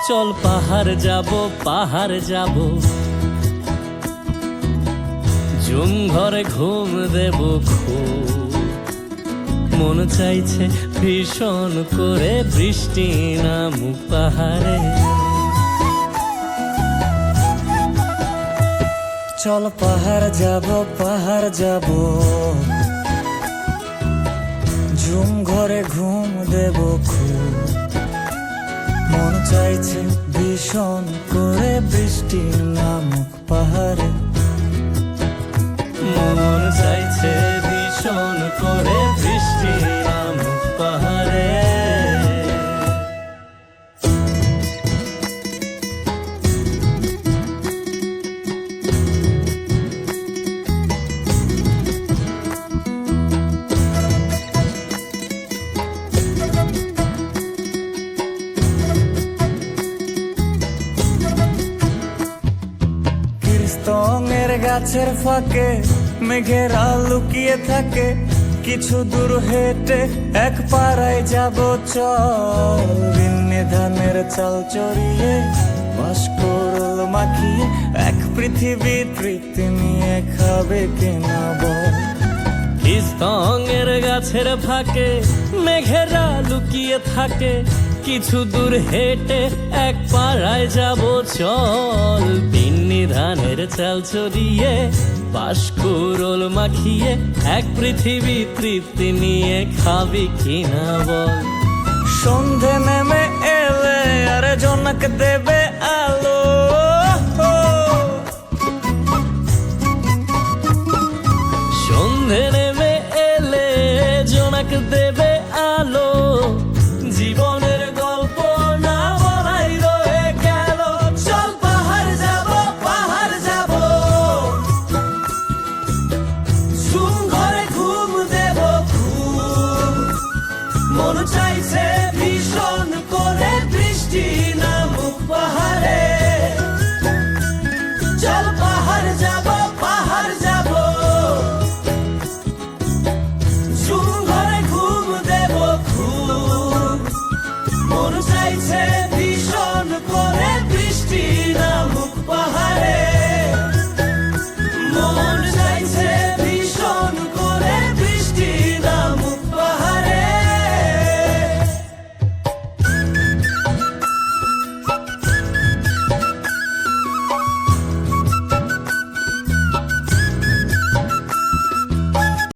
চল পাহাড় যাব, পাহাড় যাব, জুম ঘরে ঘুম দেব খুব। মন চাইছে ভীষণ করে বৃষ্টি নামুক পাহাড়ে। চল পাহাড় যাব, পাহাড় যাব, ঝুম ঘরে ঘুম দেব খুব। মন চাইছে ভীষণ করে বৃষ্টি নামুক পাহাড়ে। মন চাইছে ভীষণ করে বৃষ্টি নামুক পাহাড়ে। স্তঙের গাছের ফাঁকে মেঘেরা লুকিয়ে থাকে। কিছু দূর হেঁটে এক পাড়ায় যাব চল। ভিন্নে ধানের চাল চড়িয়ে বাঁশকরল মাখিয়ে এক পৃথিবী তৃপ্তি নিয়ে খাবে কিনা বল। স্তঙের গাছের ফাঁকে মেঘেরা লুকিয়ে থাকে। কিছু দূর হেঁটে এক পাড়ায় যাব চল। বিন্নি ধানের চাল চড়িয়ে বাঁশকুড়োল মাখিয়ে এক পৃথিবী তৃপ্তি নিয়ে খাবি কিনা বল। সন্ধে নেমে এলে আর জনক দেবে আলো। সন্ধে নেমে এলে জোনাক দেবে আলো। জীবনের গল্প না বলাই রয়ে গেল। চল পাহাড় যাব, পাহাড় যাব, ঝুম ঘরে ঘুম দেব খুব। মন চাইছে ভীষণ